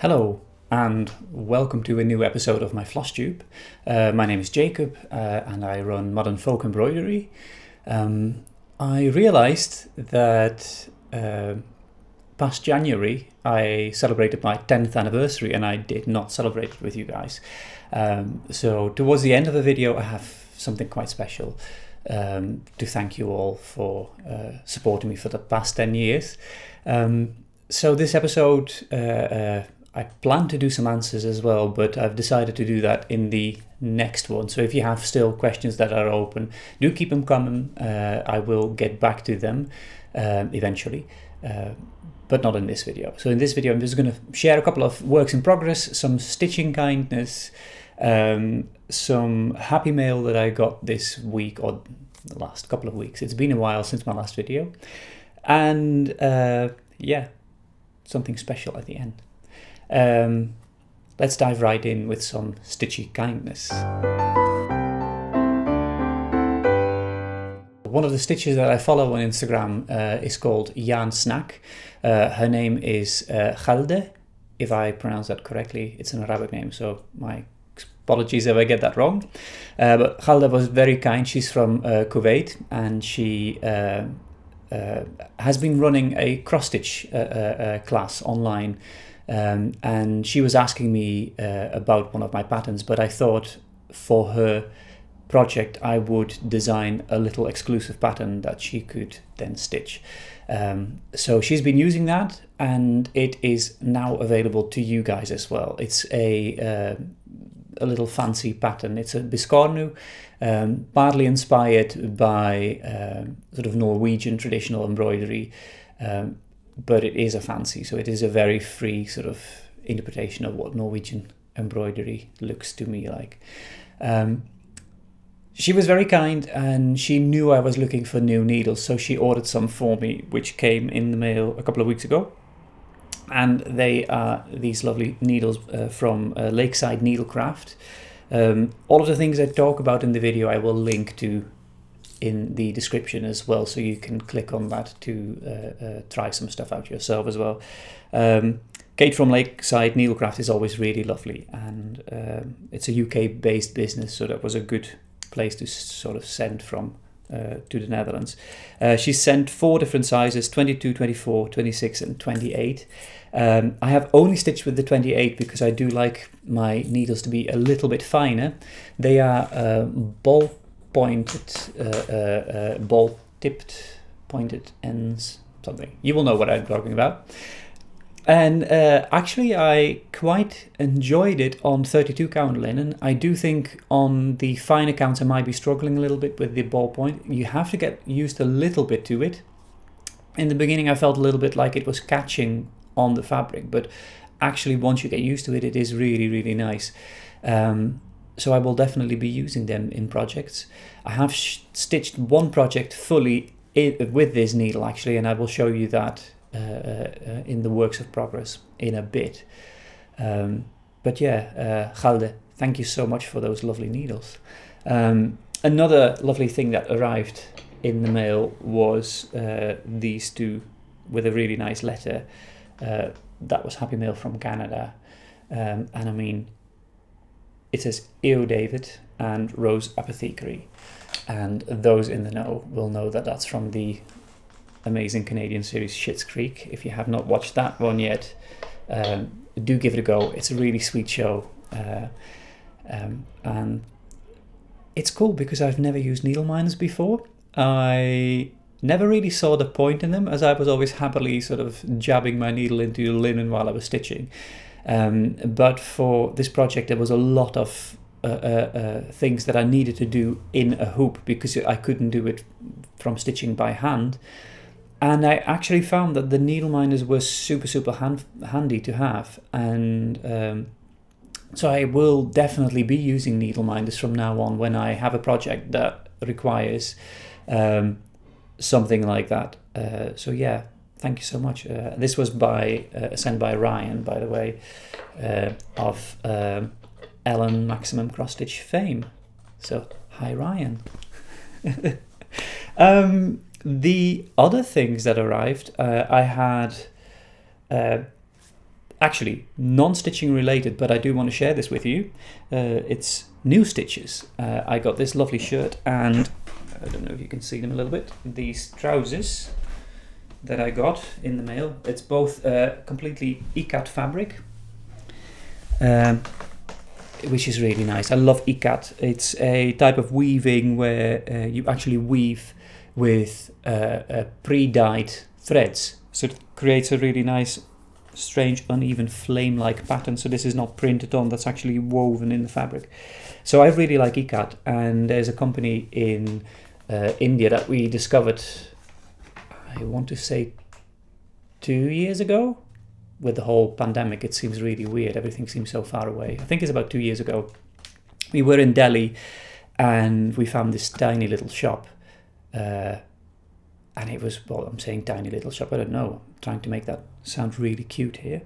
Hello and welcome to a new episode of my Flosstube. My name is Jacob and I run Modern Folk Embroidery. I realized that past January I celebrated my 10th anniversary and I did not celebrate it with you guys. So towards the end of the video I have something quite special to thank you all for supporting me for the past 10 years. So this episode I plan to do some answers as well, but I've decided to do that in the next one. So if you have still questions that are open, do keep them coming. I will get back to them eventually, but not in this video. So in this video, I'm just going to share a couple of works in progress, some stitching kindness, some happy mail that I got this week or the last couple of weeks. It's been a while since my last video. And yeah, something special at the end. Let's dive right in with some stitchy kindness. One of the stitches that I follow on Instagram is called Jan Snack. Her name is Khalde, if I pronounce that correctly. It's an Arabic name, so my apologies if I get that wrong. But Khalde was very kind. She's from Kuwait, and she has been running a cross-stitch class online. And she was asking me about one of my patterns, but I thought for her project I would design a little exclusive pattern that she could then stitch. So she's been using that, and it is now available to you guys as well. It's a little fancy pattern. It's a biscornu, partly inspired by sort of Norwegian traditional embroidery, but it is a fancy, so it is a very free sort of interpretation of what Norwegian embroidery looks to me like. She was very kind and she knew I was looking for new needles, so she ordered some for me, which came in the mail a couple of weeks ago. And they are these lovely needles from Lakeside Needlecraft. All of the things I talk about in the video I will link to in the description as well, so you can click on that to try some stuff out yourself as well. Kate from Lakeside Needlecraft is always really lovely, and it's a UK based business, so that was a good place to sort of send from to the Netherlands. She sent 4 different sizes: 22, 24, 26 and 28. I have only stitched with the 28 because I do like my needles to be a little bit finer. They are ball tipped pointed ends, something. You will know what I'm talking about. And actually I quite enjoyed it on 32 count linen. I do think on the finer counts I might be struggling a little bit with the ballpoint. You have to get used a little bit to it. In the beginning I felt a little bit like it was catching on the fabric, but actually once you get used to it, it is really, really nice. So I will definitely be using them in projects. I have stitched one project fully with this needle actually, and I will show you that in the works of progress in a bit. But yeah, Khalde, thank you so much for those lovely needles. Another lovely thing that arrived in the mail was these two with a really nice letter. That was Happy Mail from Canada. And I mean, it says Eo David and Rose Apothecary, and those in the know will know that that's from the amazing Canadian series Schitt's Creek. If you have not watched that one yet, do give it a go. It's a really sweet show, and it's cool because I've never used needle minders before. I never really saw the point in them, as I was always happily sort of jabbing my needle into the linen while I was stitching. But for this project there was a lot of things that I needed to do in a hoop because I couldn't do it from stitching by hand, and I actually found that the needle minders were super handy to have, and so I will definitely be using needle minders from now on when I have a project that requires something like that. So yeah, thank you so much. This was sent by Ryan, by the way, of Ellen Maximum Cross Stitch fame. So hi Ryan. The other things that arrived, I had actually non-stitching related, but I do want to share this with you. It's new stitches. I got this lovely shirt, and I don't know if you can see them a little bit. These trousers that I got in the mail. It's both completely ikat fabric, which is really nice. I love ikat. It's a type of weaving where you actually weave with pre-dyed threads. So it creates a really nice, strange, uneven flame-like pattern. So this is not printed on, that's actually woven in the fabric. So I really like ikat, and there's a company in India that we discovered, I want to say 2 years ago. With the whole pandemic, it seems really weird. Everything seems so far away. I think it's about 2 years ago. We were in Delhi and we found this tiny little shop. And it was, well, I'm saying tiny little shop, I don't know. I'm trying to make that sound really cute here.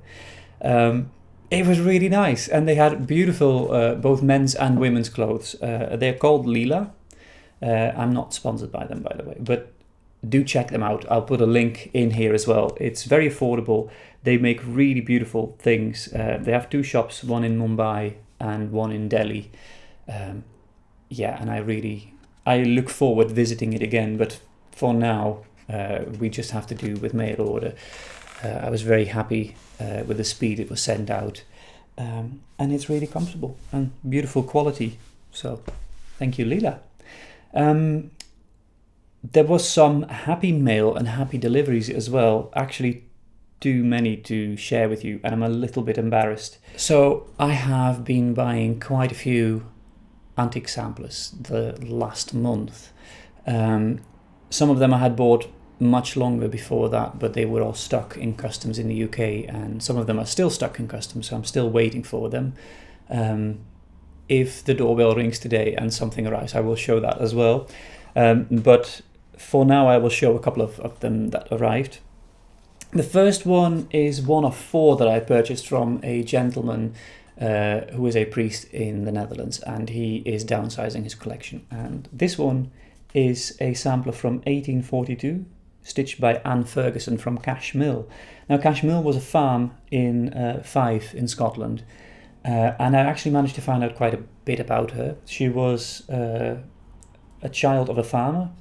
It was really nice. And they had beautiful, both men's and women's clothes. They're called Leela. I'm not sponsored by them, by the way, but do check them out. I'll put a link in here as well. It's very affordable. They make really beautiful things. They have 2 shops, one in Mumbai and one in Delhi. Yeah, and I look forward visiting it again, but for now, we just have to do with mail order. I was very happy with the speed it was sent out. And it's really comfortable and beautiful quality. So thank you, Leela. There was some happy mail and happy deliveries as well. Actually, too many to share with you, and I'm a little bit embarrassed. So I have been buying quite a few antique samplers the last month. Some of them I had bought much longer before that, but they were all stuck in customs in the UK, and some of them are still stuck in customs, so I'm still waiting for them. If the doorbell rings today and something arrives, I will show that as well. But for now, I will show a couple of them that arrived. The first one is one of 4 that I purchased from a gentleman who is a priest in the Netherlands, and he is downsizing his collection. And this one is a sampler from 1842, stitched by Anne Ferguson from Cash Mill. Now, Cash Mill was a farm in Fife in Scotland, and I actually managed to find out quite a bit about her. She was a child of a farmer.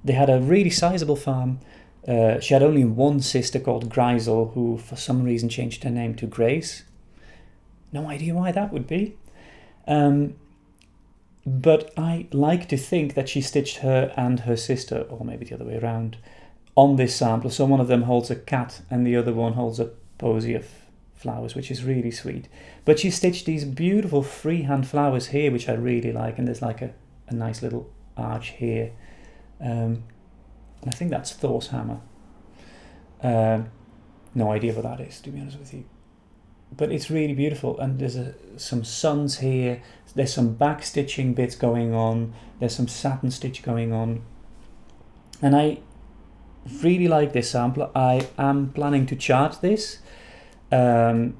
They had a really sizable farm. She had only one sister called Grisel, who for some reason changed her name to Grace. No idea why that would be. But I like to think that she stitched her and her sister, or maybe the other way around, on this sampler. So one of them holds a cat and the other one holds a posy of flowers, which is really sweet. But she stitched these beautiful freehand flowers here, which I really like, and there's like a nice little arch here. And I think that's Thor's hammer. No idea what that is, to be honest with you. But it's really beautiful, and there's some suns here. There's some back stitching bits going on. There's some satin stitch going on. And I really like this sampler. I am planning to chart this. And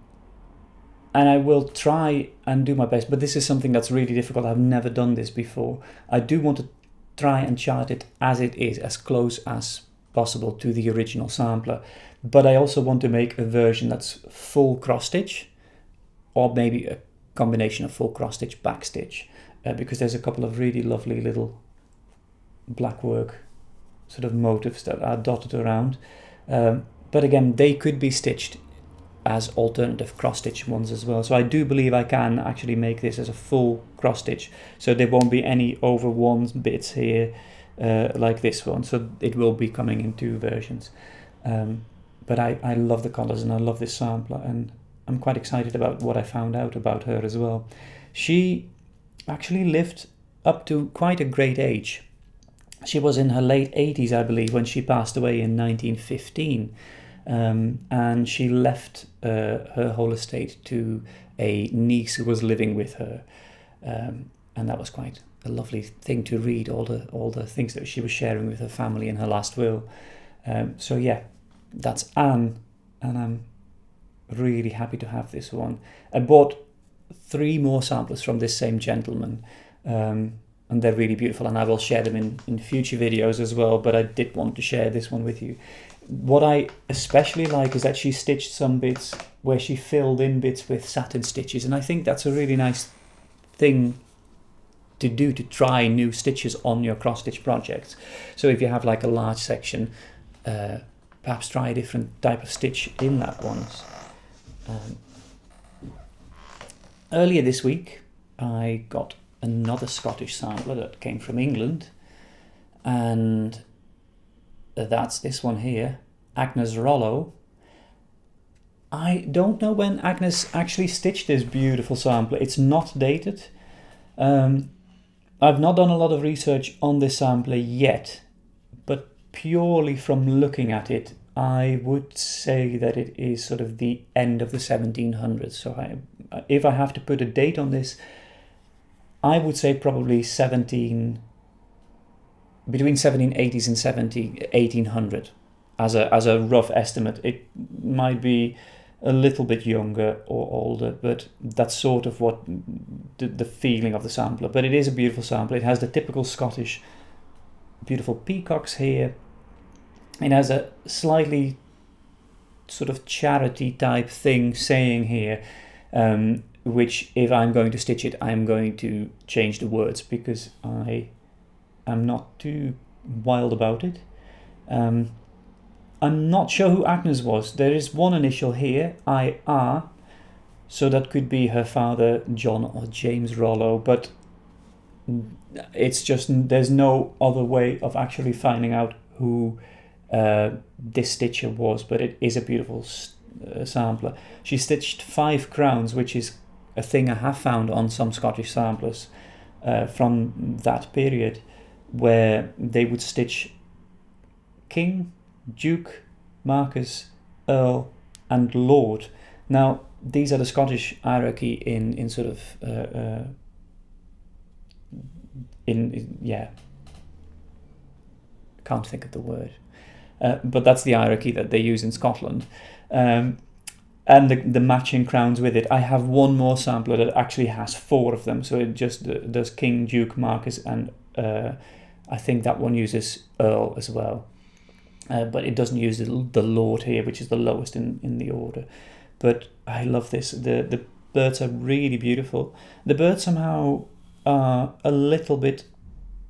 I will try and do my best, but this is something that's really difficult. I've never done this before. I do want to try and chart it as it is, as close as possible to the original sampler. But I also want to make a version that's full cross stitch, or maybe a combination of full cross stitch back stitch, because there's a couple of really lovely little black work sort of motifs that are dotted around. But again, they could be stitched as alternative cross stitch ones as well. So I do believe I can actually make this as a full cross stitch, so there won't be any over one bits here like this one. So it will be coming in 2 versions. But I love the colours and I love this sampler, and I'm quite excited about what I found out about her as well. She actually lived up to quite a great age. She was in her late 80s, I believe, when she passed away in 1915. And she left her whole estate to a niece who was living with her, and that was quite a lovely thing to read, all the things that she was sharing with her family in her last will. So yeah, that's Anne, and I'm really happy to have this one. I bought 3 more samplers from this same gentleman, and they're really beautiful, and I will share them in future videos as well, but I did want to share this one with you. what I especially like is that she stitched some bits where she filled in bits with satin stitches, and I think that's a really nice thing to do, to try new stitches on your cross stitch projects. So if you have like a large section, perhaps try a different type of stitch in that ones. Earlier this week I got another Scottish sampler that came from England, and that's this one here, Agnes Rollo. I don't know when Agnes actually stitched this beautiful sampler. It's not dated. I've not done a lot of research on this sampler yet, but purely from looking at it, I would say that it is sort of the end of the 1700s. So if I have to put a date on this, I would say probably between 1780s and 1800 as a rough estimate. It might be a little bit younger or older, but that's sort of what the feeling of the sampler. But it is a beautiful sampler. It has the typical Scottish beautiful peacocks here. It has a slightly sort of charity type thing saying here, which if I'm going to stitch it, I'm going to change the words because I am not too wild about it. I'm not sure who Agnes was. There is one initial here, IR, so that could be her father, John or James Rollo, but it's just, there's no other way of actually finding out who this stitcher was, but it is a beautiful sampler. She stitched 5 crowns, which is a thing I have found on some Scottish samplers from that period, where they would stitch King, Duke, Marquess, Earl and Lord. Now these are the Scottish hierarchy in sort of can't think of the word, but that's the hierarchy that they use in Scotland, and the matching crowns with it. I have one more sampler that actually has 4 of them, so it just does King, Duke, Marquess and I think that one uses Earl as well. But it doesn't use the Lord here, which is the lowest in the order. But I love this. The birds are really beautiful. The birds somehow are a little bit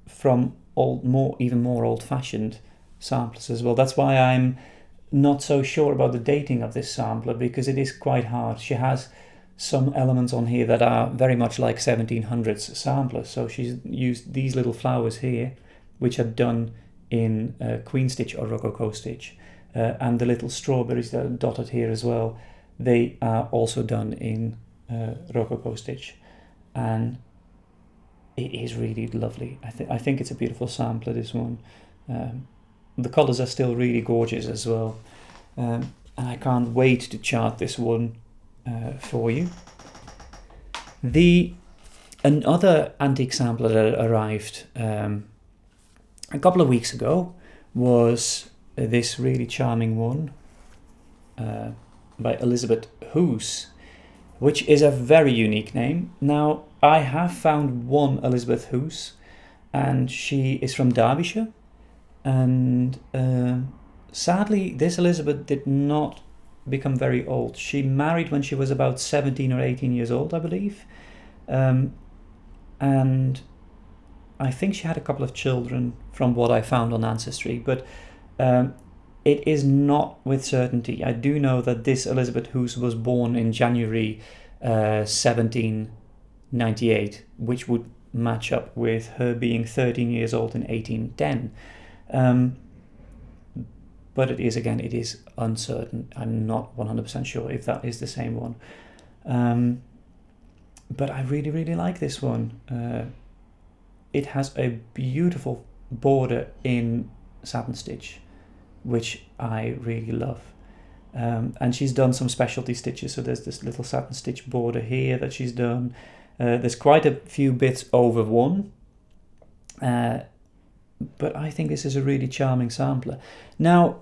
from even more old-fashioned samplers as well. That's why I'm not so sure about the dating of this sampler, because it is quite hard. She has some elements on here that are very much like 1700s samplers. So she's used these little flowers here, which are done in Queen Stitch or Rococo Stitch, and the little strawberries that are dotted here as well, they are also done in Rococo Stitch, and it is really lovely. I think it's a beautiful sampler, this one. The colours are still really gorgeous as well, and I can't wait to chart this one for you. Another antique sampler that arrived a couple of weeks ago was this really charming one by Elizabeth Hoose, which is a very unique name. Now, I have found one Elizabeth Hoose, and she is from Derbyshire, and sadly this Elizabeth did not become very old. She married when she was about 17 or 18 years old, I believe, and I think she had a couple of children from what I found on Ancestry, but it is not with certainty. I do know that this Elizabeth Hoose was born in January 1798, which would match up with her being 13 years old in 1810. But it is uncertain. I'm not 100% sure if that is the same one. But I really, really like this one. It has a beautiful border in satin stitch, which I really love. And she's done some specialty stitches. So there's this little satin stitch border here that she's done. There's quite a few bits over one. But I think this is a really charming sampler. Now,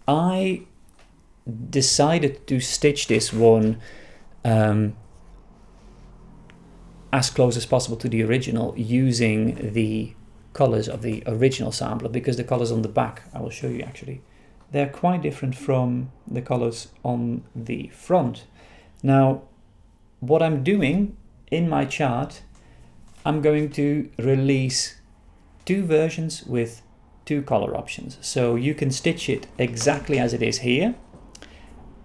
I decided to stitch this one as close as possible to the original, using the colors of the original sampler, because the colors on the back, I will show you actually, they're quite different from the colors on the front. Now, what I'm doing in my chart, I'm going to release 2 versions with 2 color options. So you can stitch it exactly as it is here,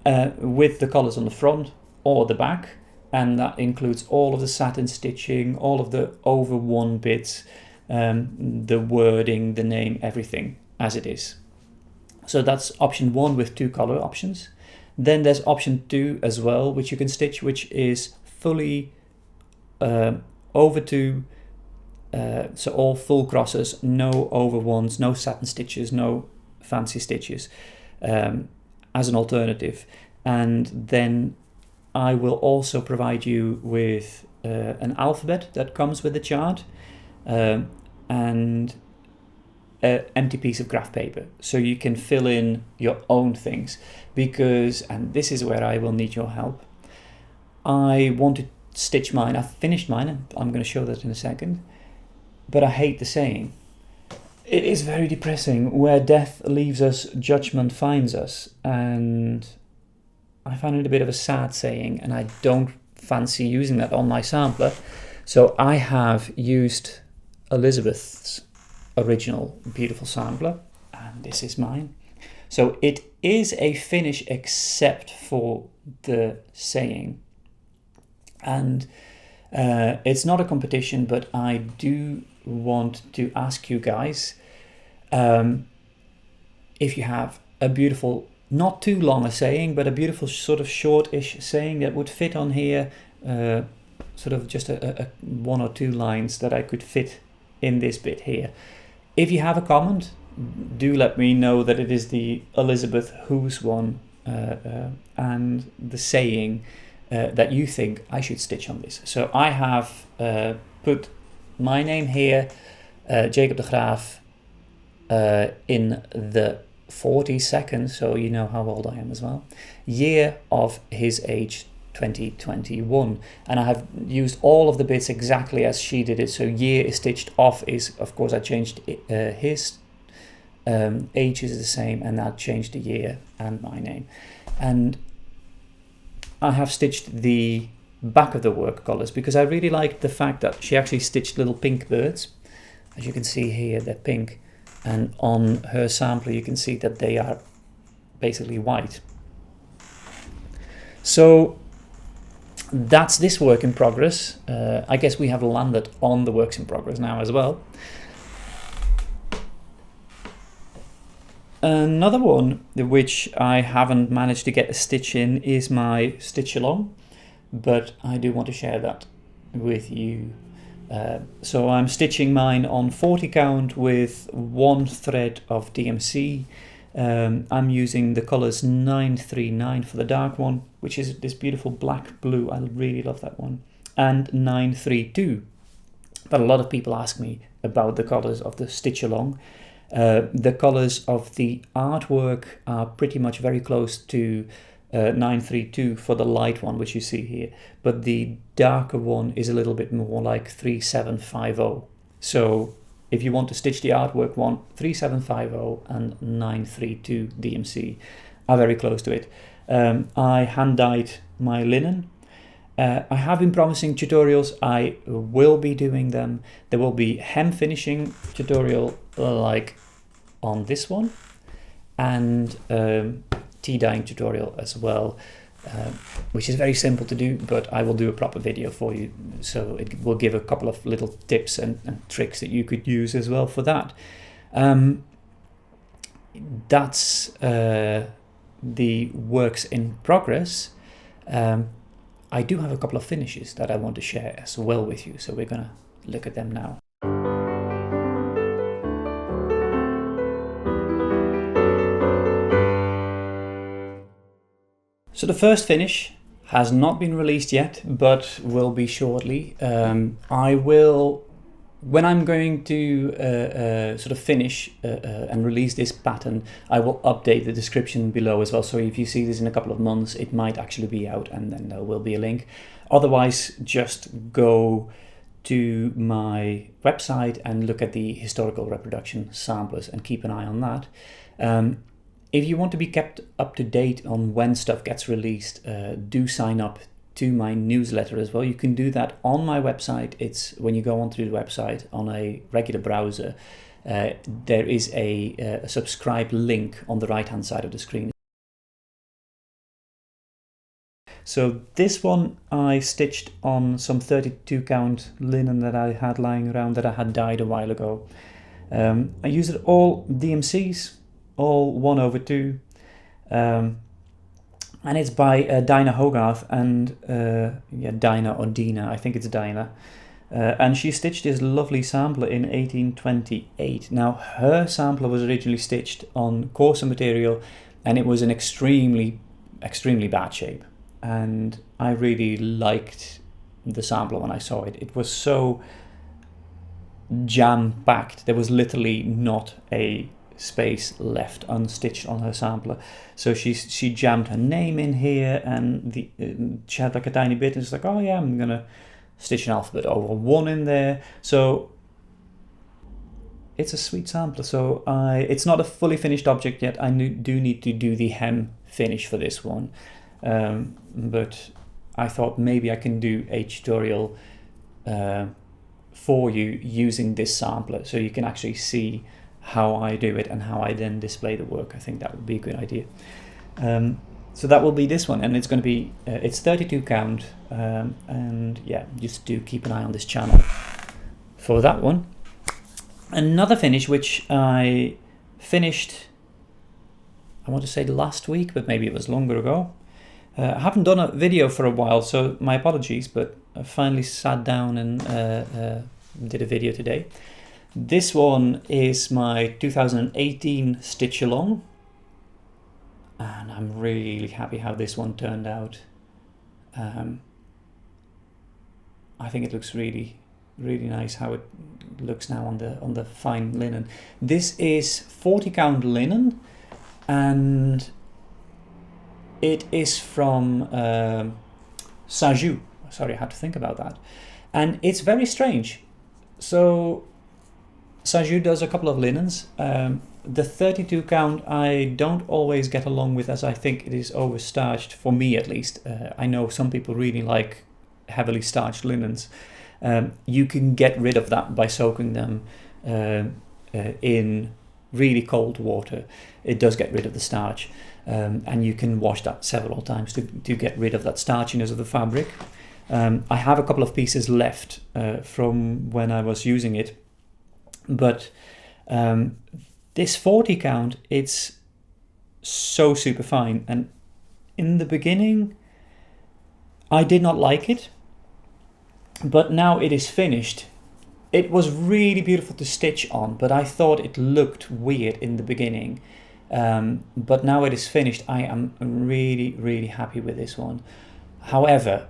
with the colors on the front or the back, and that includes all of the satin stitching, all of the overworn bits, the wording, the name, everything as it is. So that's option 1 with 2 color options. Then there's option 2 as well, which you can stitch, which is fully over 2, so all full crosses, no over ones, no satin stitches, no fancy stitches, as an alternative. And then I will also provide you with an alphabet that comes with the chart, and an empty piece of graph paper, so you can fill in your own things. Because, and this is where I will need your help, I want to stitch mine. I've finished mine, and I'm going to show that in a second, but I hate the saying. It is very depressing. Where death leaves us, judgment finds us. And I find it a bit of a sad saying, and I don't fancy using that on my sampler. So I have used Elizabeth's original beautiful sampler, and this is mine. So it is a finish except for the saying. And it's not a competition, but I do want to ask you guys, if you have a beautiful, not too long a saying, but a beautiful sort of shortish saying that would fit on here, sort of just a 1 or 2 lines that I could fit in this bit here. If you have a comment, do let me know that it is the Elizabeth Hoose one, and the saying that you think I should stitch on this. So I have put my name here, Jacob de Graaf, in the 42nd, so you know how old I am as well, year of his age, 2021. And I have used all of the bits exactly as she did it. So year is stitched off, is of course I changed his age is the same, and that changed the year and my name. And I have stitched the back of the work colors because I really liked the fact that she actually stitched little pink birds. As you can see here, they're pink, and on her sampler you can see that they are basically white. So that's this work in progress. I guess we have landed on the works in progress now as well. Another one which I haven't managed to get a stitch in is my stitch along, but I do want to share that with you. So I'm stitching mine on 40 count with 1 thread of DMC. I'm using the colors 939 for the dark one, which is this beautiful black blue. I really love that one. And 932. But a lot of people ask me about the colors of the stitch along. The colors of the artwork are pretty much very close to 932 for the light one, which you see here, but the darker one is a little bit more like 3750. So if you want to stitch the artwork one, 3750 and 932 DMC are very close to it. I hand dyed my linen. I have been promising tutorials. I will be doing them. There will be hem finishing tutorial like on this one, and tea dyeing tutorial as well, which is very simple to do, but I will do a proper video for you, so it will give a couple of little tips and tricks that you could use as well for that. That's the works in progress. I do have a couple of finishes that I want to share as well with you, so we're gonna look at them now. So the first finish has not been released yet, but will be shortly. I will, when I'm going to sort of finish and release this pattern, I will update the description below as well. So if you see this in a couple of months, it might actually be out, and then there will be a link. Otherwise, just go to my website and look at the historical reproduction samplers and keep an eye on that. If you want to be kept up to date on when stuff gets released, do sign up to my newsletter as well. You can do that on my website. It's when you go onto the website on a regular browser, there is a subscribe link on the right hand side of the screen. So this one I stitched on some 32 count linen that I had lying around that I had dyed a while ago. I used it all DMCs, all 1/2, and it's by Dinah Hogarth, and Dinah or Dina, I think it's Dinah, and she stitched this lovely sampler in 1828. Now her sampler was originally stitched on coarser material, and it was in extremely bad shape. And I really liked the sampler when I saw it. It was so jam-packed. There was literally not a space left unstitched on her sampler. So she jammed her name in here, and she had like a tiny bit, and it's like, oh yeah, I'm gonna stitch an alphabet over 1 in there. So it's a sweet sampler. So it's not a fully finished object yet. I do need to do the hem finish for this one. But I thought maybe I can do a tutorial for you using this sampler, so you can actually see how I do it and how I then display the work. I think that would be a good idea. So that will be this one, and it's going to be it's 32 count, and yeah, just do keep an eye on this channel for that one. Another finish which I finished, I want to say last week, but maybe it was longer ago. I haven't done a video for a while, so my apologies, but I finally sat down and did a video today. This one is my 2018 stitch along, and I'm really happy how this one turned out. I think it looks really nice how it looks now on the fine linen. This is 40 count linen, and it is from Sajou. Sorry, I had to think about that. And it's very strange. So Sajou does a couple of linens. The 32 count I don't always get along with, as I think it is overstarched, for me at least. I know some people really like heavily starched linens. You can get rid of that by soaking them in really cold water. It does get rid of the starch. And you can wash that several times to get rid of that starchiness of the fabric. I have a couple of pieces left from when I was using it, but this 40 count, it's so super fine, and in the beginning I did not like it, but now it is finished. It was really beautiful to stitch on, but I thought it looked weird in the beginning. But now it is finished, I am really happy with this one. However,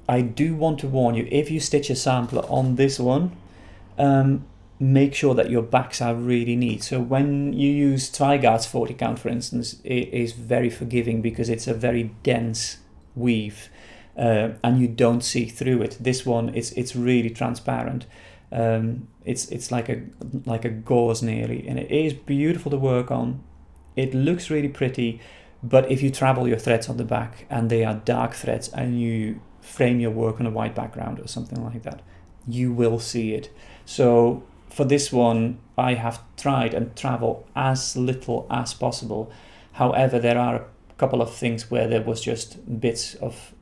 I do want to warn you, if you stitch a sampler on this one, make sure that your backs are really neat. So when you use Zweigard's 40 count, for instance, it is very forgiving because it's a very dense weave, and you don't see through it. This one, it's really transparent. It's like a gauze nearly, and it is beautiful to work on. It looks really pretty, but if you travel your threads on the back and they are dark threads and you frame your work on a white background or something like that, you will see it. So for this one, I have tried and travel as little as possible. However, there are a couple of things where there was just bits of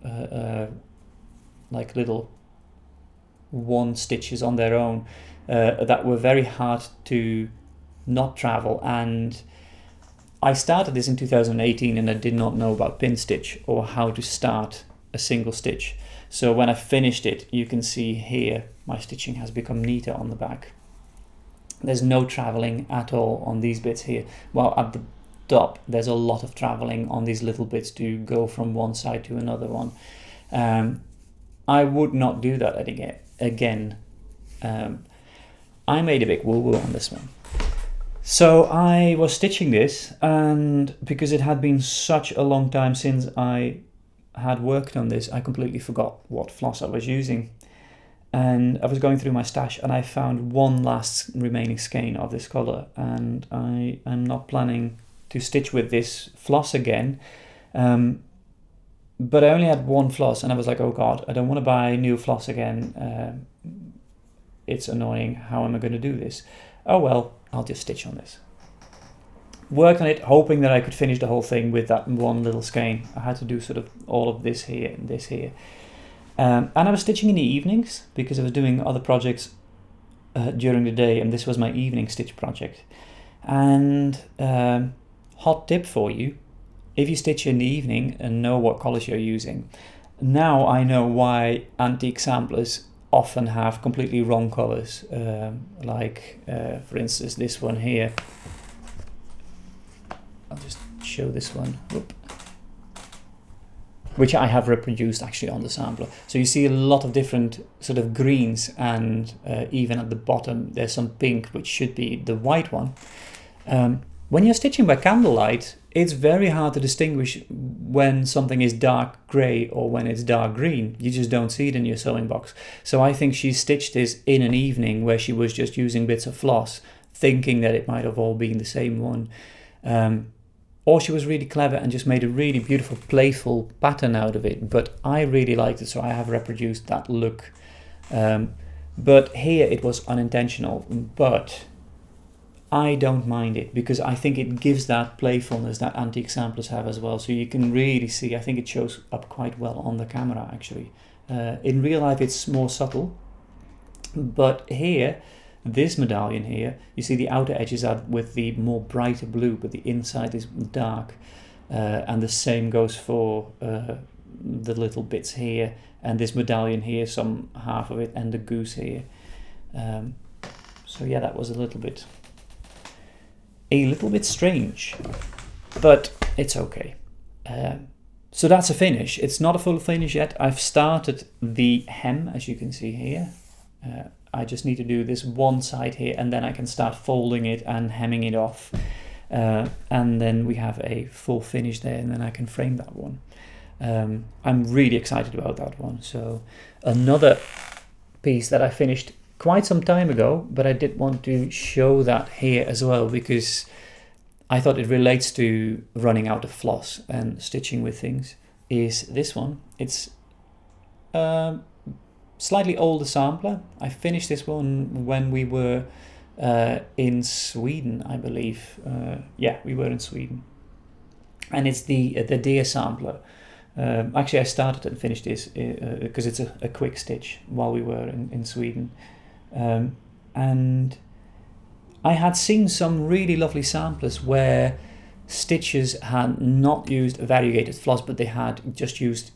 like little one stitches on their own that were very hard to not travel. And I started this in 2018 and I did not know about pin stitch or how to start a single stitch. So when I finished it, you can see here my stitching has become neater on the back. There's no traveling at all on these bits here. Well, at the top there's a lot of traveling on these little bits to go from one side to another one. I would not do that again. I made a big woo-woo on this one. So I was stitching this, and because it had been such a long time since I had worked on this, I completely forgot what floss I was using. And I was going through my stash and I found one last remaining skein of this color, and I am not planning to stitch with this floss again. But I only had one floss, and I was like, oh God, I don't want to buy new floss again. It's annoying. How am I going to do this? Oh well, I'll just stitch on this. Work on it, hoping that I could finish the whole thing with that one little skein. I had to do sort of all of this here and this here. And I was stitching in the evenings because I was doing other projects during the day, and this was my evening stitch project. And hot tip for you, if you stitch in the evening and know what colors you're using. Now I know why antique samplers often have completely wrong colors. For instance, this one here. I'll just show this one. Whoop. Which I have reproduced actually on the sampler. So you see a lot of different sort of greens, and even at the bottom there's some pink, which should be the white one. When you're stitching by candlelight, it's very hard to distinguish when something is dark grey or when it's dark green. You just don't see it in your sewing box. So I think she stitched this in an evening where she was just using bits of floss, thinking that it might have all been the same one. Or she was really clever and just made a really beautiful, playful pattern out of it. But I really liked it, so I have reproduced that look. But here it was unintentional. But I don't mind it because I think it gives that playfulness that antique samplers have as well. So you can really see, I think it shows up quite well on the camera actually. In real life it's more subtle, but here, this medallion here, you see the outer edges are with the more brighter blue, but the inside is dark. And the same goes for the little bits here, and this medallion here, some half of it, and the goose here. So yeah, that was a little bit strange, but it's okay. So that's a finish. It's not a full finish yet. I've started the hem, as you can see here. I just need to do this one side here, and then I can start folding it and hemming it off. And then we have a full finish there, and then I can frame that one. I'm really excited about that one. So another piece that I finished quite some time ago, but I did want to show that here as well because I thought it relates to running out of floss and stitching with things, is this one. It's slightly older sampler. I finished this one when we were in Sweden, I believe. Yeah, we were in Sweden. And it's the deer sampler. Actually, I started and finished this because it's a quick stitch while we were in Sweden. And I had seen some really lovely samplers where stitchers had not used variegated floss, but they had just used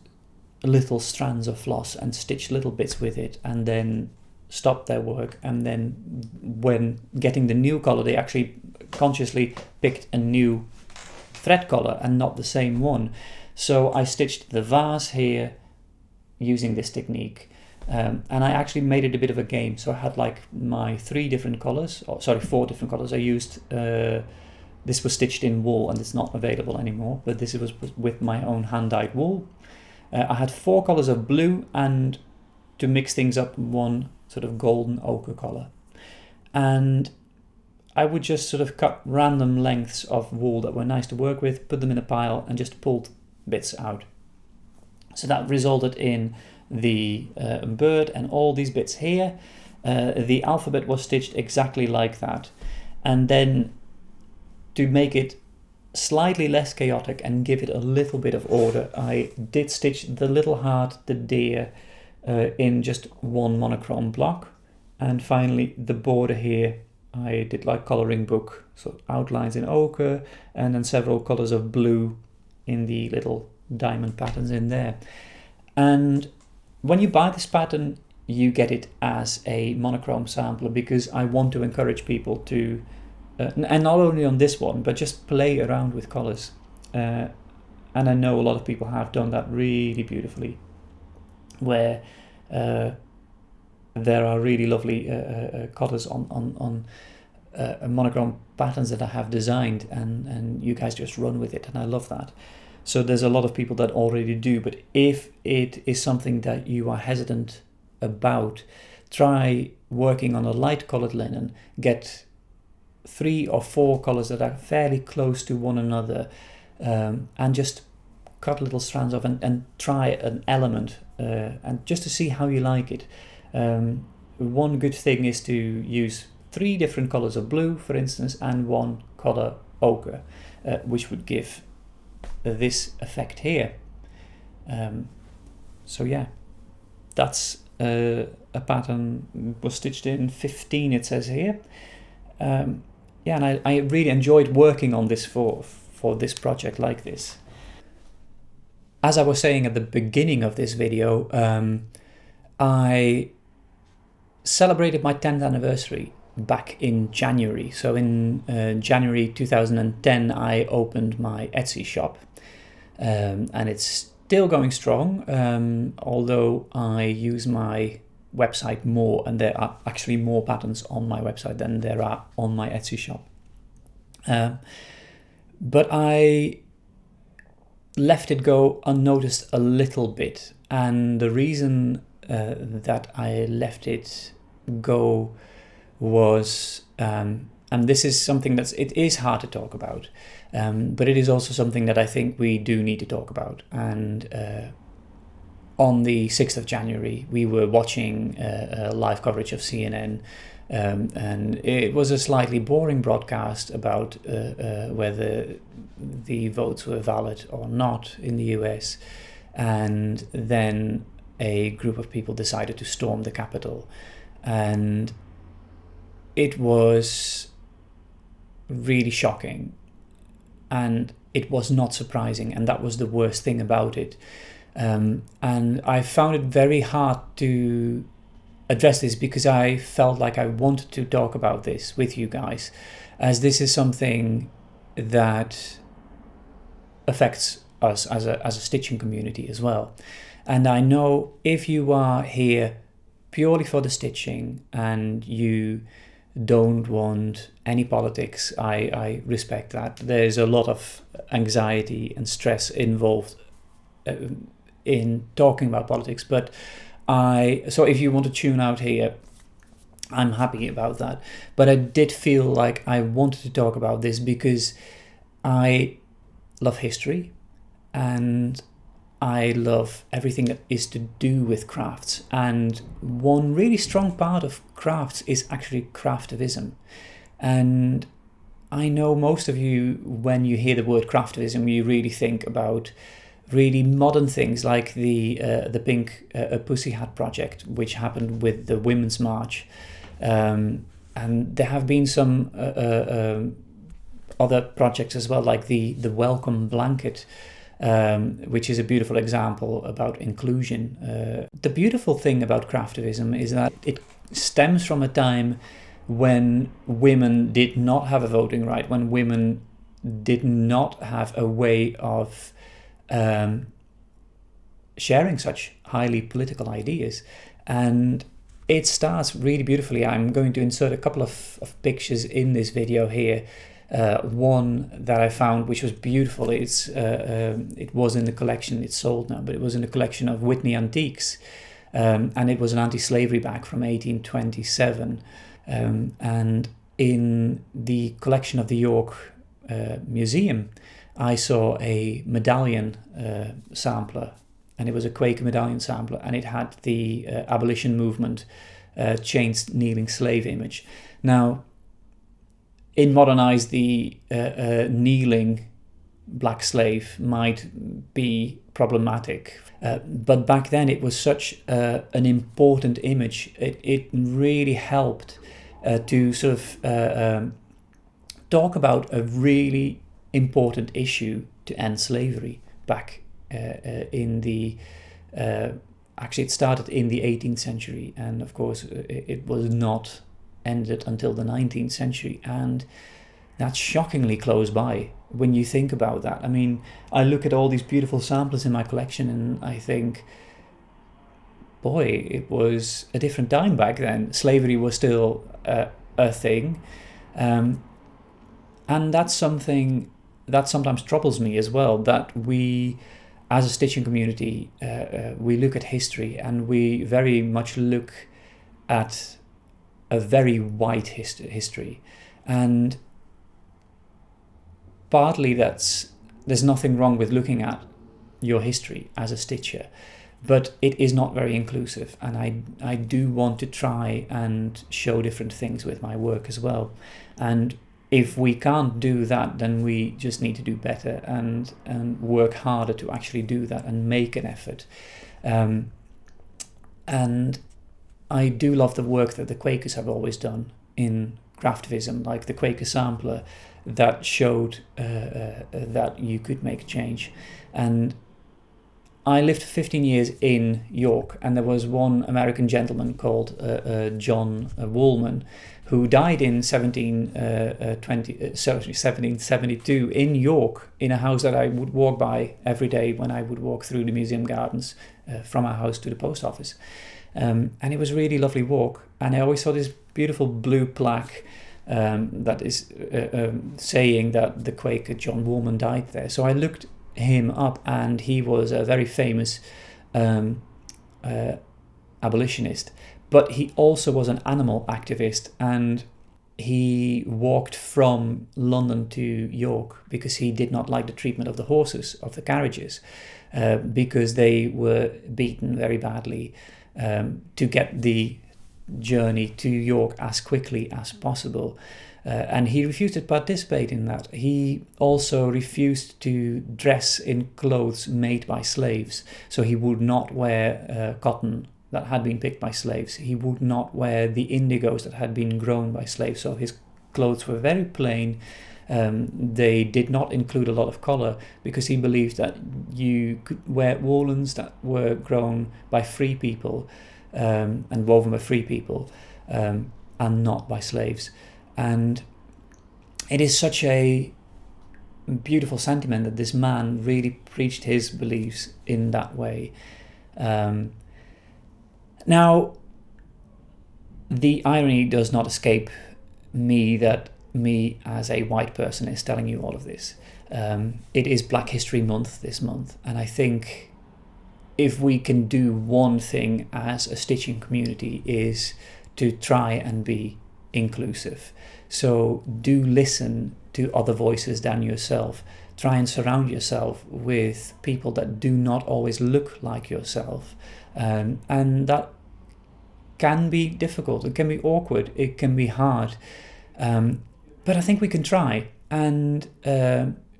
little strands of floss and stitched little bits with it, and then stopped their work. And then when getting the new color, they actually consciously picked a new thread color and not the same one. So I stitched the vase here using this technique. And I actually made it a bit of a game. So I had like my 4 different colors. I used, this was stitched in wool and it's not available anymore, but this was with my own hand-dyed wool. I had 4 colors of blue, and to mix things up, 1 sort of golden ochre color. And I would just sort of cut random lengths of wool that were nice to work with, put them in a pile, and just pulled bits out. So that resulted in the bird and all these bits here. The alphabet was stitched exactly like that. And then to make it slightly less chaotic and give it a little bit of order, I did stitch the little heart, the deer, in just 1 monochrome block. And finally the border here, I did like coloring book, so outlines in ochre and then several colors of blue in the little diamond patterns in there. And when you buy this pattern, you get it as a monochrome sampler because I want to encourage people to, and not only on this one, but just play around with colors. And I know a lot of people have done that really beautifully, where there are really lovely colors on monochrome patterns that I have designed, and you guys just run with it, and I love that. So there's a lot of people that already do, but if it is something that you are hesitant about, try working on a light colored linen, get 3 or 4 colors that are fairly close to one another, and just cut little strands off and try an element, and just to see how you like it. One good thing is to use 3 different colors of blue, for instance, and 1 color ochre, which would give this effect here. So yeah, that's a pattern was stitched in 15, it says here. Yeah, and I really enjoyed working on this for this project like this. As I was saying at the beginning of this video, I celebrated my 10th anniversary back in January. So in January 2010 I opened my Etsy shop, and it's still going strong, although I use my website more, and there are actually more patterns on my website than there are on my Etsy shop. But I left it go unnoticed a little bit, and the reason that I left it go was, and this is something it is hard to talk about, but it is also something that I think we do need to talk about. And on the 6th of January we were watching a live coverage of CNN, and it was a slightly boring broadcast about whether the votes were valid or not in the US, and then a group of people decided to storm the Capitol, and it was really shocking, and it was not surprising, and that was the worst thing about it. And I found it very hard to address this because I felt like I wanted to talk about this with you guys, as this is something that affects us as a stitching community as well. And I know if you are here purely for the stitching and you don't want any politics, I respect that. There's a lot of anxiety and stress involved in talking about politics, but so if you want to tune out here, I'm happy about that. But I did feel like I wanted to talk about this because I love history and I love everything that is to do with crafts. And one really strong part of crafts is actually Craftivism. And I know most of you, when you hear the word Craftivism, you really think about really modern things like the Pink Pussy Hat project, which happened with the Women's March. And there have been some other projects as well, like the Welcome Blanket, which is a beautiful example about inclusion. The beautiful thing about Craftivism is that it stems from a time when women did not have a voting right, when women did not have a way of sharing such highly political ideas. And it starts really beautifully. I'm going to insert a couple of pictures in this video here. One that I found which was beautiful, it was in the collection, it's sold now, but it was in the collection of Whitney Antiques, and it was an anti-slavery bag from 1827, and in the collection of the York Museum I saw a medallion sampler, and it was a Quaker medallion sampler, and it had the abolition movement chained kneeling slave image. Now, in modern eyes, the kneeling black slave might be problematic, but back then it was such an important image. It really helped to sort of talk about a really important issue to end slavery back in the actually it started in the 18th century, and of course it was not ended until the 19th century, and that's shockingly close by when you think about that. I mean, I look at all these beautiful samplers in my collection and I think, boy, it was a different time back then. Slavery was still a thing, and that's something that sometimes troubles me as well, that we as a stitching community we look at history and we very much look at a very white history, And partly there's nothing wrong with looking at your history as a stitcher, but it is not very inclusive, and I do want to try and show different things with my work as well. And if we can't do that, then we just need to do better and work harder to actually do that and make an effort. And I do love the work that the Quakers have always done in Craftivism, like the Quaker sampler that showed that you could make a change. And I lived for 15 years in York, and there was one American gentleman called John Woolman, who died in 1772 in York, in a house that I would walk by every day when I would walk through the museum gardens from our house to the post office. And it was a really lovely walk, and I always saw this beautiful blue plaque that is saying that the Quaker John Woolman died there. So I looked him up, and he was a very famous abolitionist, but he also was an animal activist, and he walked from London to York because he did not like the treatment of the horses, of the carriages, because they were beaten very badly, to get the journey to York as quickly as possible. And he refused to participate in that. He also refused to dress in clothes made by slaves. So he would not wear cotton that had been picked by slaves. He would not wear the indigos that had been grown by slaves. So his clothes were very plain. They did not include a lot of color, because he believed that you could wear woolens that were grown by free people and woven by free people, and not by slaves. And it is such a beautiful sentiment that this man really preached his beliefs in that way. Now, the irony does not escape me that me as a white person is telling you all of this. It is Black History Month this month, and I think if we can do one thing as a stitching community is to try and be inclusive. So do listen to other voices than yourself. Try and surround yourself with people that do not always look like yourself. And that can be difficult. It can be awkward. It can be hard. But I think we can try. And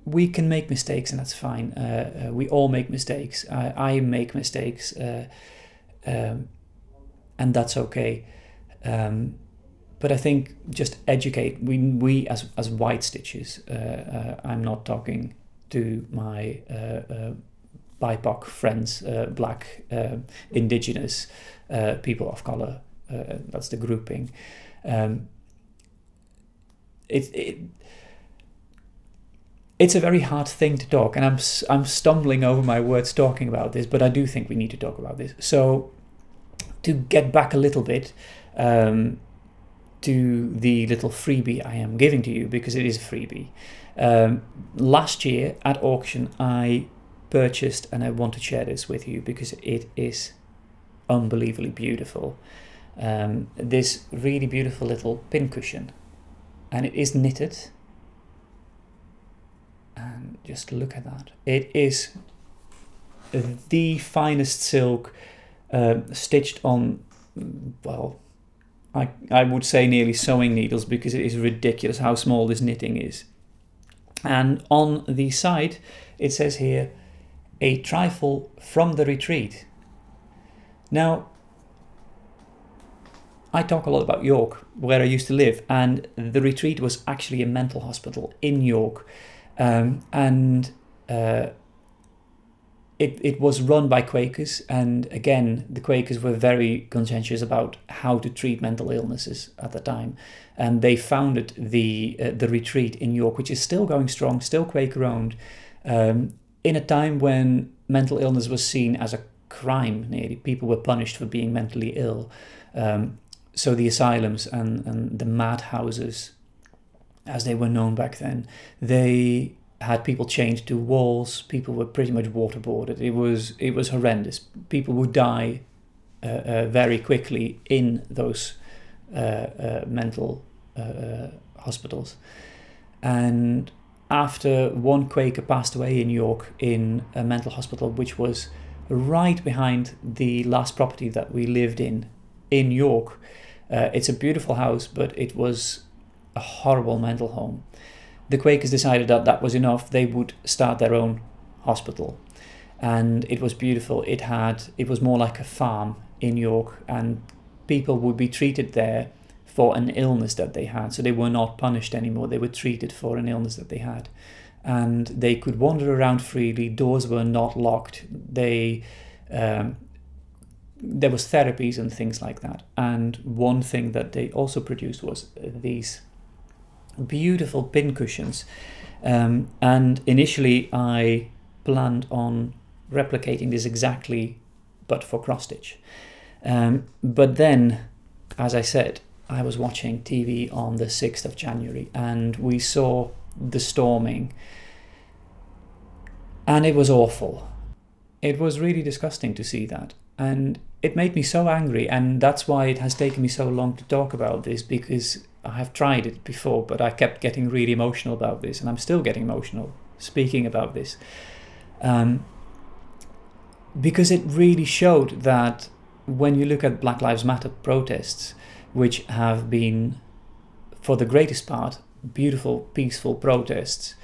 we can make mistakes, and that's fine. We all make mistakes. I make mistakes. And that's okay. But I think just educate. We as white stitchers, I'm not talking to my BIPOC friends, black, indigenous, people of color. That's the grouping. It's a very hard thing to talk, and I'm stumbling over my words talking about this, but I do think we need to talk about this. So to get back a little bit, to the little freebie I am giving to you, because it is a freebie. Last year at auction I purchased, and I want to share this with you because it is unbelievably beautiful, this really beautiful little pincushion, and it is knitted, and just look at that. It is the finest silk, stitched on, well, I would say nearly sewing needles, because it is ridiculous how small this knitting is. And on the side it says here, a trifle from the retreat. Now, I talk a lot about York, where I used to live, and the retreat was actually a mental hospital in York. It was run by Quakers, and again, the Quakers were very conscientious about how to treat mental illnesses at the time, and they founded the retreat in York, which is still going strong, still Quaker-owned, in a time when mental illness was seen as a crime. Nearly, people were punished for being mentally ill. So the asylums and the madhouses, as they were known back then, they had people chained to walls. People were pretty much waterboarded. It was horrendous. People would die very quickly in those mental hospitals. And after one Quaker passed away in York in a mental hospital, which was right behind the last property that we lived in York. It's a beautiful house, but it was a horrible mental home. The Quakers decided that that was enough. They would start their own hospital, and it was beautiful. It was more like a farm in York, and people would be treated there for an illness that they had. So they were not punished anymore. They were treated for an illness that they had. And they could wander around freely. Doors were not locked. There was therapies and things like that. And one thing that they also produced was these beautiful pincushions. And initially I planned on replicating this exactly, but for cross stitch. But then, as I said, I was watching TV on the 6th of January and we saw the storming, and it was awful. It was really disgusting to see that, and it made me so angry, and that's why it has taken me so long to talk about this, because I have tried it before, but I kept getting really emotional about this, and I'm still getting emotional speaking about this, because it really showed that when you look at Black Lives Matter protests, which have been, for the greatest part, beautiful, peaceful protests,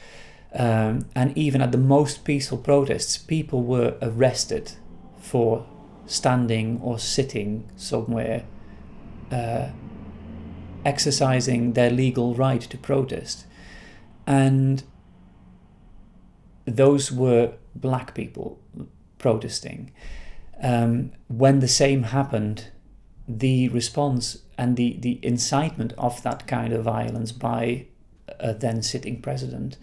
and even at the most peaceful protests, people were arrested for standing or sitting somewhere, exercising their legal right to protest. And those were black people protesting. When the same happened, the response and the incitement of that kind of violence by a then sitting president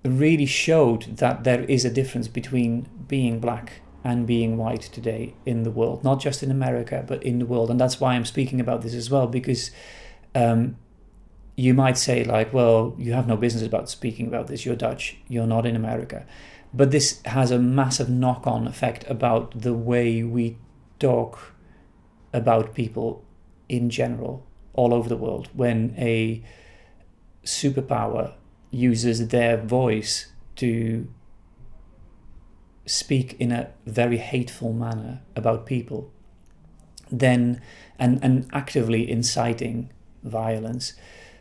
really showed that there is a difference between being black and being white today in the world, not just in America, but in the world. And that's why I'm speaking about this as well, because you might say like, well, you have no business about speaking about this, you're Dutch, you're not in America. But this has a massive knock-on effect about the way we talk about people in general all over the world. When a superpower uses their voice to speak in a very hateful manner about people, then and actively inciting violence,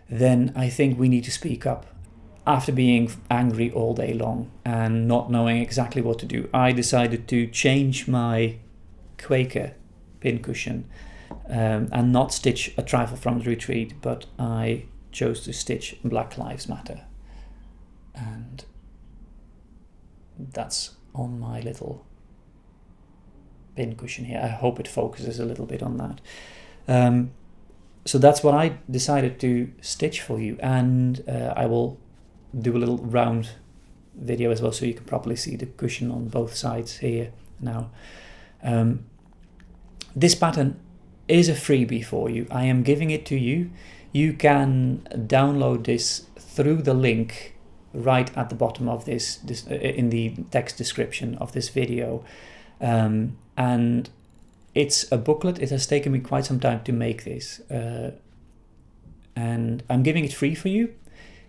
then I think we need to speak up. After being angry all day long and not knowing exactly what to do, I decided to change my Quaker pincushion and not stitch a trifle from the retreat, but I chose to stitch Black Lives Matter. And that's on my little pincushion here. I hope it focuses a little bit on that. So that's what I decided to stitch for you, and I will do a little round video as well, so you can properly see the cushion on both sides here now. This pattern is a freebie for you. I am giving it to you. You can download this through the link right at the bottom of this in the text description of this video, and it's a booklet. It has taken me quite some time to make this, and I'm giving it free for you.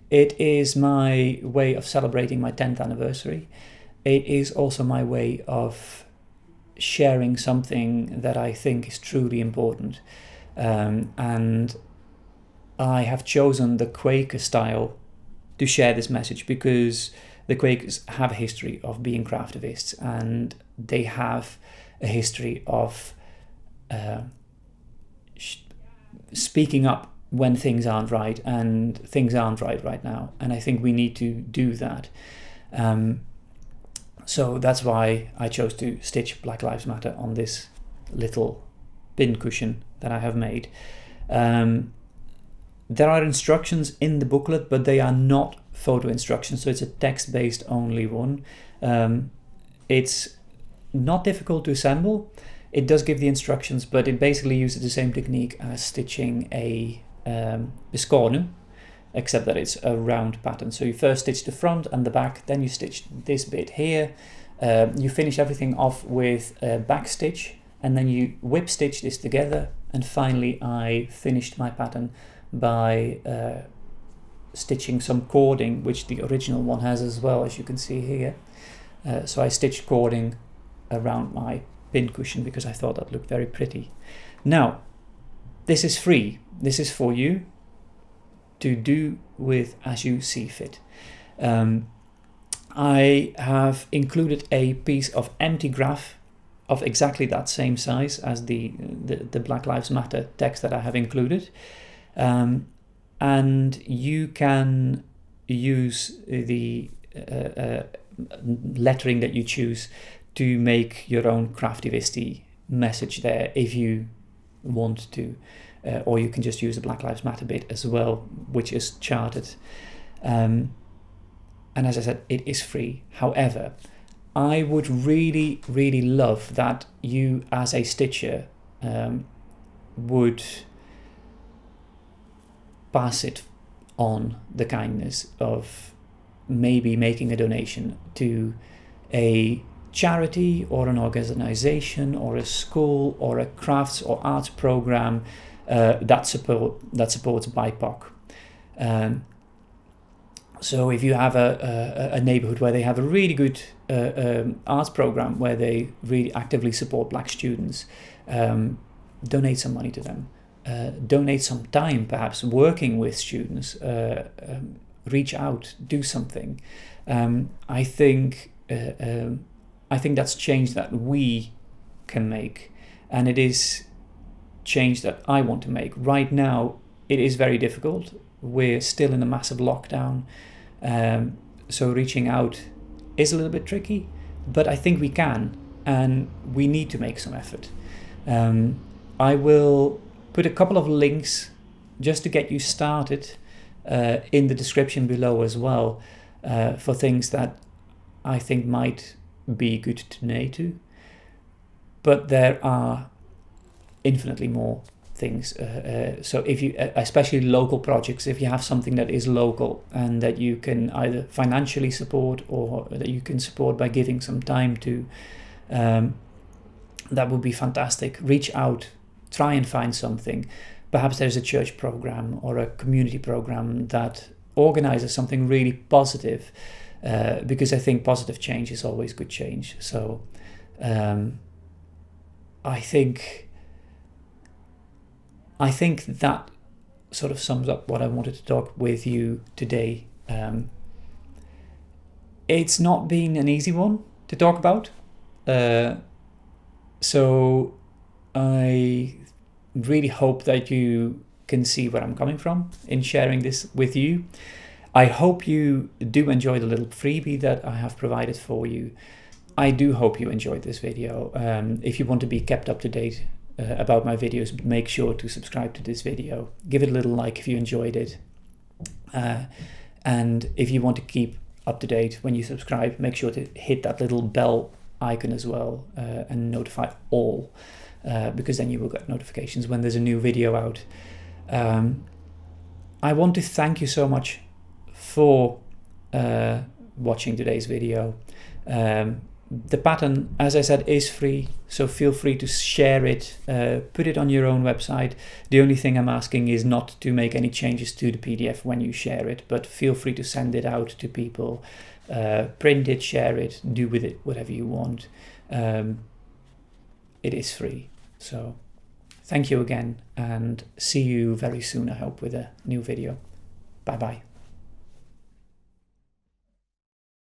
It is my way of celebrating my 10th anniversary. It is also my way of sharing something that I think is truly important, and I have chosen the Quaker style to share this message because the Quakers have a history of being craftivists, and they have a history of speaking up when things aren't right, and things aren't right now, and I think we need to do that. So that's why I chose to stitch Black Lives Matter on this little pincushion that I have made. There are instructions in the booklet, but they are not photo instructions, so it's a text-based only one. It's not difficult to assemble. It does give the instructions, but it basically uses the same technique as stitching a biscornu, except that it's a round pattern. So you first stitch the front and the back, then you stitch this bit here. You finish everything off with a back stitch, and then you whip stitch this together. And finally, I finished my pattern by stitching some cording, which the original one has as well, as you can see here. So I stitched cording around my pin cushion because I thought that looked very pretty. Now, this is free. This is for you to do with as you see fit. I have included a piece of empty graph of exactly that same size as the Black Lives Matter text that I have included. And you can use the lettering that you choose to make your own Craftivism message there if you want to. Or you can just use the Black Lives Matter bit as well, which is charted. And as I said, it is free. However, I would really, really love that you as a stitcher would pass it on, the kindness of maybe making a donation to a charity or an organization or a school or a crafts or arts program that supports BIPOC. So if you have a neighborhood where they have a really good arts program where they really actively support Black students, donate some money to them. Donate some time, perhaps working with students. Reach out, do something. I think that's change that we can make, and it is change that I want to make. Right now, it is very difficult. We're still in a massive lockdown, so reaching out is a little bit tricky, but I think we can, and we need to make some effort. I will put a couple of links just to get you started in the description below as well, for things that I think might be good to donate to. But there are infinitely more things. So if you, especially local projects, if you have something that is local and that you can either financially support or that you can support by giving some time to, that would be fantastic. Reach out, try and find something. Perhaps there's a church program or a community program that organizes something really positive, because I think positive change is always good change. So I think that sort of sums up what I wanted to talk with you today. It's not been an easy one to talk about, so I really hope that you can see where I'm coming from in sharing this with you. I hope you do enjoy the little freebie that I have provided for you. I do hope you enjoyed this video. If you want to be kept up to date about my videos, make sure to subscribe to this video. Give it a little like if you enjoyed it. And if you want to keep up to date when you subscribe, make sure to hit that little bell icon as well, and notify all, because then you will get notifications when there's a new video out. I want to thank you so much for watching today's video. The pattern, as I said, is free, so feel free to share it, put it on your own website. The only thing I'm asking is not to make any changes to the PDF when you share it, but feel free to send it out to people, print it, share it, do with it whatever you want. It is free. So thank you again, and see you very soon, I hope, with a new video. Bye bye.